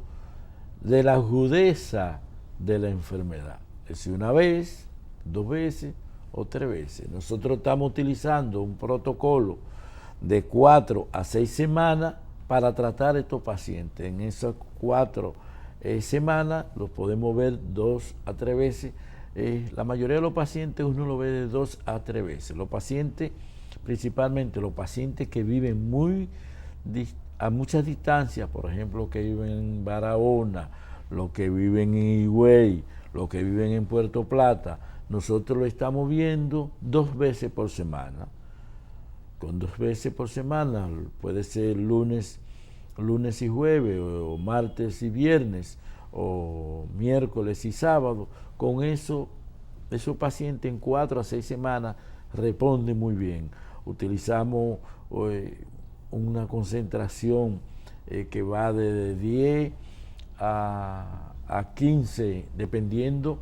de la agudeza de la enfermedad. Es decir, 1 vez, 2 veces o 3 veces. Nosotros estamos utilizando un protocolo de 4 a 6 semanas para tratar a estos pacientes. En esas 4 semanas los podemos ver 2 a 3 veces. La mayoría de los pacientes uno lo ve de 2 a 3 veces. Los pacientes, principalmente los pacientes que viven a muchas distancias, por ejemplo, que viven en Barahona, los que viven en Higüey, los que viven en Puerto Plata, nosotros lo estamos viendo 2 veces por semana. Con 2 veces por semana, puede ser lunes y jueves, o martes y viernes, o miércoles y sábado. Con eso, esos pacientes en 4 a 6 semanas responden muy bien. Utilizamos una concentración que va de 10 a 15, dependiendo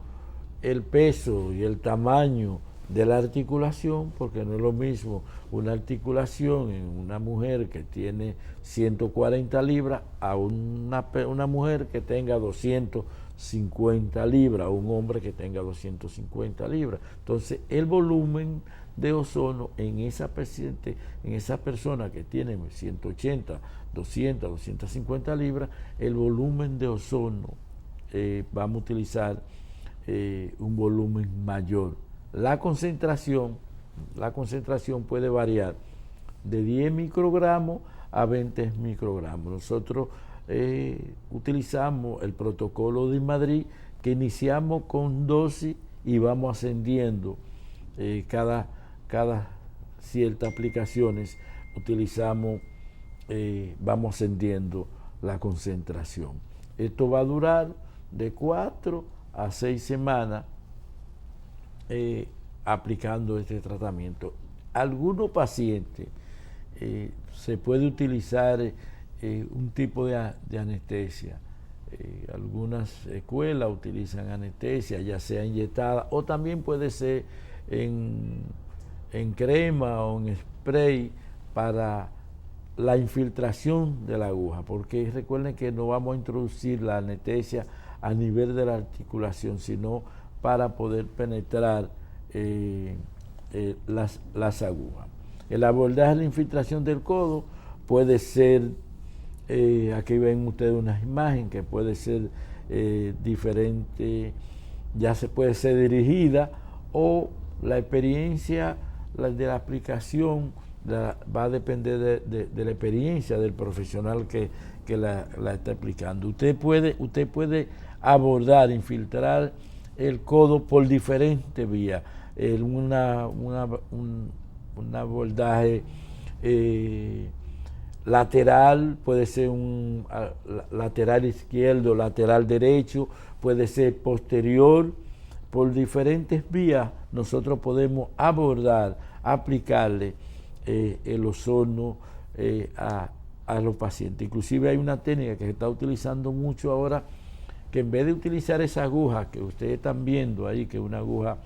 el peso y el tamaño de la articulación, porque no es lo mismo una articulación en una mujer que tiene 140 libras a una mujer que tenga 250 libras, o un hombre que tenga 250 libras. Entonces, el volumen de ozono en esa paciente, en esa persona que tiene 180, 200, 250 libras, el volumen de ozono, vamos a utilizar un volumen mayor. La concentración la concentración puede variar de 10 microgramos a 20 microgramos. Nosotros utilizamos el protocolo de Madrid, que iniciamos con dosis y vamos ascendiendo cada ciertas aplicaciones, vamos ascendiendo la concentración. Esto va a durar de 4 a 6 semanas aplicando este tratamiento. Algunos pacientes se puede utilizar un tipo de anestesia. Algunas escuelas utilizan anestesia, ya sea inyectada o también puede ser en crema o en spray para la infiltración de la aguja, porque recuerden que no vamos a introducir la anestesia a nivel de la articulación, sino para poder penetrar las agujas. El abordaje de la infiltración del codo puede ser, aquí ven ustedes una imagen que puede ser diferente, ya se puede ser dirigida, o la experiencia de la aplicación va a depender de la experiencia del profesional que la está aplicando. Usted puede abordar, infiltrar el codo por diferentes vías. Un abordaje lateral, puede ser un lateral izquierdo, lateral derecho, puede ser posterior. Por diferentes vías nosotros podemos abordar, aplicarle el ozono a los pacientes. Inclusive hay una técnica que se está utilizando mucho ahora, que en vez de utilizar esa aguja que ustedes están viendo ahí, que es una aguja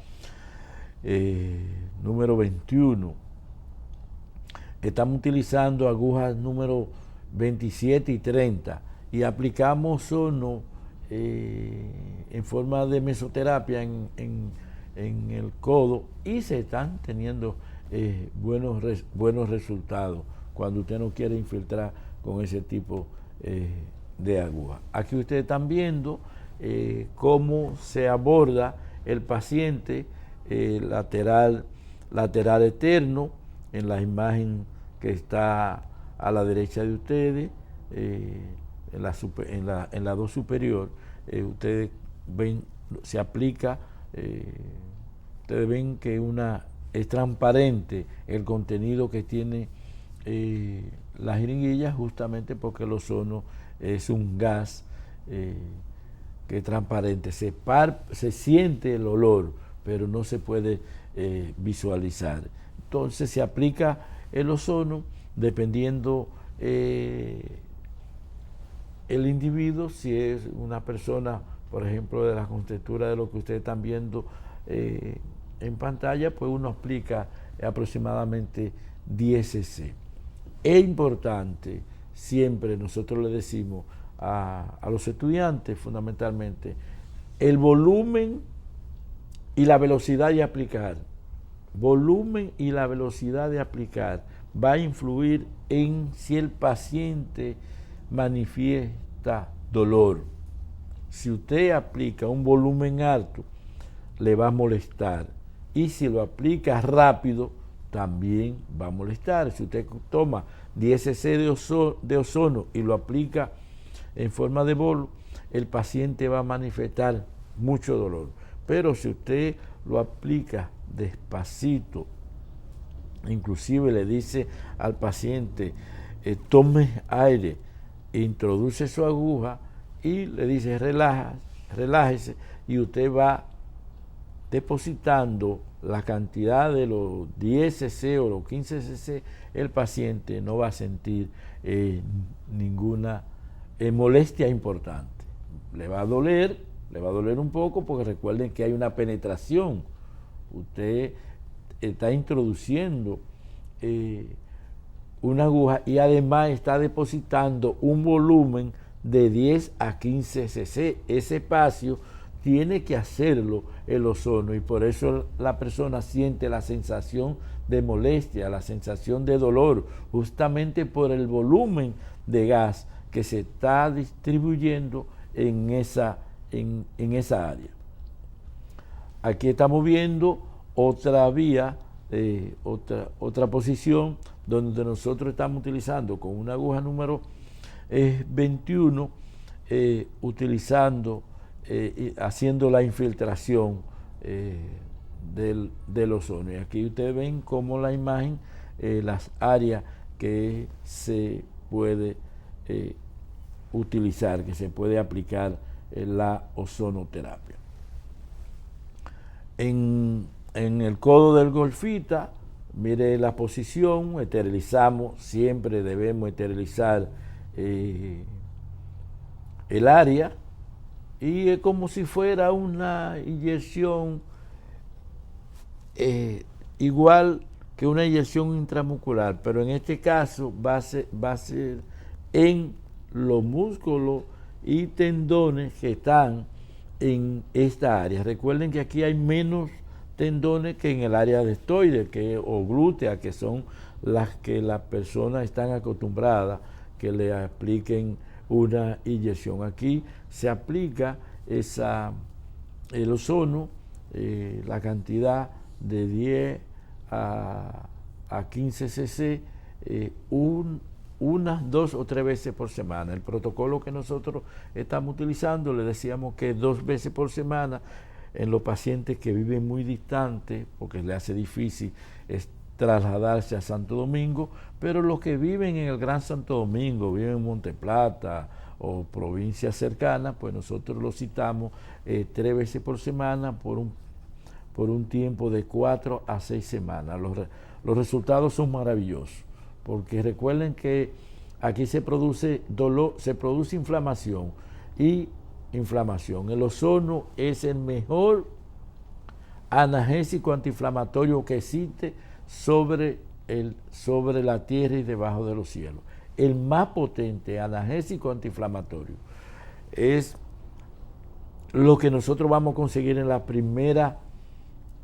número 21, estamos utilizando agujas número 27 y 30 y aplicamos ozono en forma de mesoterapia en el codo, y se están teniendo buenos resultados cuando usted no quiere infiltrar con ese tipo de aguja. Aquí ustedes están viendo cómo se aborda el paciente lateral externo en la imagen que está a la derecha de ustedes, en la 2 superior. Ustedes ven, se aplica, ustedes ven que es transparente el contenido que tiene la jeringuilla, justamente porque el ozono es un gas que es transparente. Se siente el olor, pero no se puede visualizar. Entonces se aplica el ozono dependiendo el individuo. Si es una persona, por ejemplo, de la contextura de lo que ustedes están viendo en pantalla, pues uno aplica aproximadamente 10 cc. Es importante, siempre nosotros le decimos a los estudiantes, fundamentalmente, el volumen y la velocidad de aplicar. Volumen y la velocidad de aplicar va a influir en si el paciente manifiesta dolor. Si usted aplica un volumen alto, le va a molestar, y si lo aplica rápido, también va a molestar. Si usted toma 10 cc de ozono y lo aplica en forma de bolo, el paciente va a manifestar mucho dolor. Pero si usted lo aplica despacito, inclusive le dice al paciente, tome aire, introduce su aguja y le dice relájese, y usted va depositando la cantidad de los 10 cc o los 15 cc, el paciente no va a sentir ninguna molestia importante. Le va a doler un poco, porque recuerden que hay una penetración. Usted está introduciendo una aguja y además está depositando un volumen de 10 a 15 cc. Ese espacio tiene que hacerlo el ozono, y por eso la persona siente la sensación de molestia, la sensación de dolor, justamente por el volumen de gas que se está distribuyendo en esa área. Aquí estamos viendo otra vía otra posición donde nosotros estamos utilizando con una aguja número 21, haciendo la infiltración del ozono. Y aquí ustedes ven como la imagen, las áreas que se puede utilizar, que se puede aplicar la ozonoterapia. En el codo del golfita, mire la posición, esterilizamos, siempre debemos esterilizar el área, y es como si fuera una inyección igual que una inyección intramuscular, pero en este caso va a ser en los músculos y tendones que están en esta área. Recuerden que aquí hay menos tendones que en el área deltoide o glútea, que son las que las personas están acostumbradas que le apliquen una inyección. Aquí se aplica el ozono, la cantidad de 10 a 15 cc, unas 2 o 3 veces por semana. El protocolo que nosotros estamos utilizando, le decíamos que 2 veces por semana en los pacientes que viven muy distantes, porque le hace difícil trasladarse a Santo Domingo, pero los que viven en el Gran Santo Domingo, viven en Monte Plata o provincias cercanas, pues nosotros los citamos 3 veces por semana por un tiempo de 4 a 6 semanas. Los resultados son maravillosos, porque recuerden que aquí se produce dolor, se produce inflamación y inflamación. El ozono es el mejor analgésico antiinflamatorio que existe sobre la tierra y debajo de los cielos. El más potente analgésico antiinflamatorio es lo que nosotros vamos a conseguir en la primera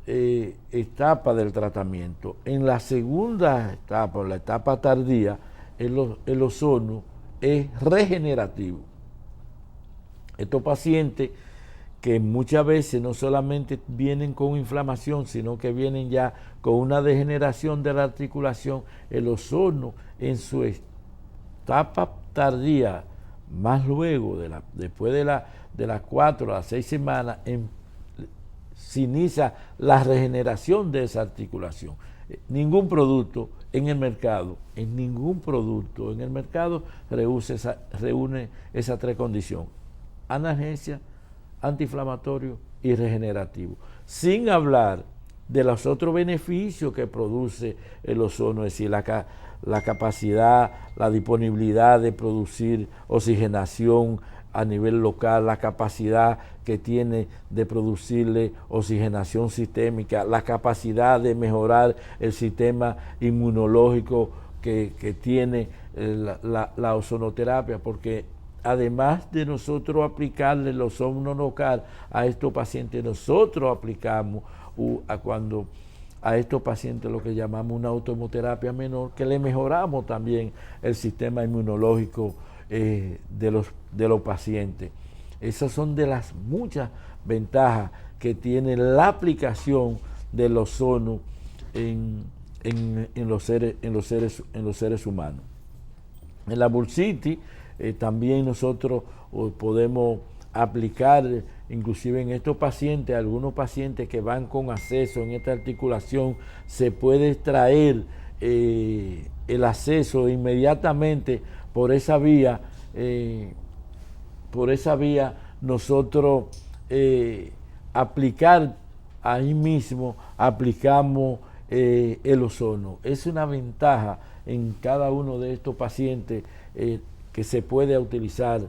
etapa del tratamiento. En la segunda etapa, la etapa tardía, el ozono es regenerativo. Estos pacientes que muchas veces no solamente vienen con inflamación, sino que vienen ya con una degeneración de la articulación, el ozono en su etapa tardía, más luego, después de las 4 a las 6 semanas, se inicia la regeneración de esa articulación. Ningún producto en el mercado reúne esas 3 condiciones: analgesia, antiinflamatorio y regenerativo, sin hablar de los otros beneficios que produce el ozono, es decir, la capacidad, la disponibilidad de producir oxigenación a nivel local, la capacidad que tiene de producirle oxigenación sistémica, la capacidad de mejorar el sistema inmunológico que tiene la ozonoterapia, porque además de nosotros aplicarle el ozono local a estos pacientes, nosotros aplicamos a estos pacientes lo que llamamos una autohemoterapia menor, que le mejoramos también el sistema inmunológico de los pacientes. Esas son de las muchas ventajas que tiene la aplicación del ozono en los seres humanos. En la bursitis también nosotros podemos aplicar, inclusive en estos pacientes, algunos pacientes que van con acceso en esta articulación, se puede extraer el acceso inmediatamente por esa vía. Nosotros aplicar ahí mismo, aplicamos el ozono. Es una ventaja en cada uno de estos pacientes que se puede utilizar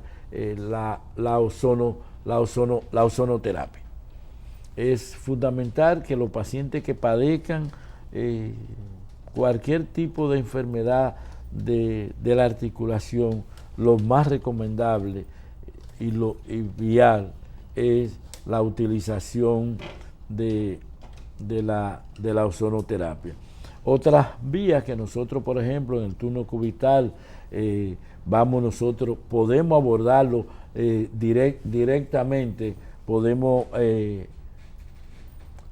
la ozonoterapia. Es fundamental que los pacientes que padezcan cualquier tipo de enfermedad de la articulación, lo más recomendable y vial es la utilización de la ozonoterapia. Otras vías que nosotros, por ejemplo, en el turno cubital, podemos abordarlo directamente, podemos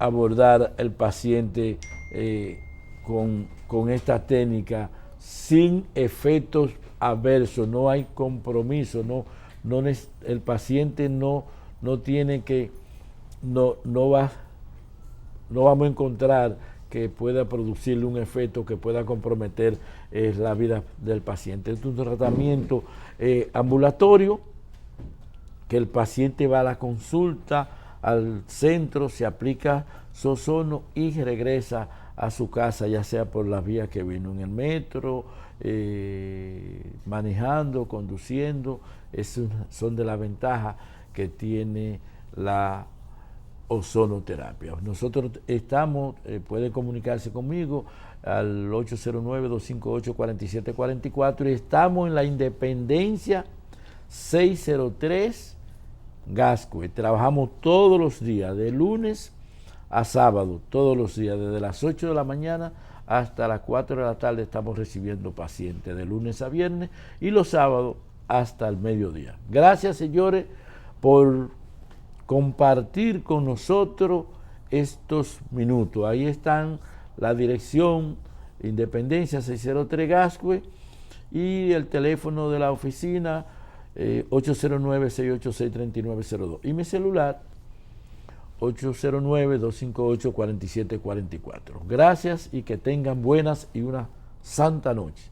abordar el paciente con esta técnica sin efectos adversos, no hay compromiso, el paciente no tiene que, no vamos a encontrar que pueda producirle un efecto que pueda comprometer la vida del paciente. Es un tratamiento ambulatorio, que el paciente va a la consulta, al centro, se aplica Ozono y regresa a su casa, ya sea por las vías que vino, en el metro, manejando, conduciendo. Son de las ventajas que tiene la ozonoterapia. Nosotros estamos, puede comunicarse conmigo al 809-258-4744 y estamos en la Independencia 603 Gascue. Trabajamos todos los días, de lunes a sábado, todos los días, desde las 8 de la mañana hasta las 4 de la tarde estamos recibiendo pacientes, de lunes a viernes, y los sábados hasta el mediodía. Gracias, señores, por compartir con nosotros estos minutos. Ahí están la dirección, Independencia 603 Gascue, y el teléfono de la oficina 809-686-3902, y mi celular 809-258-4744. Gracias y que tengan buenas y una santa noche.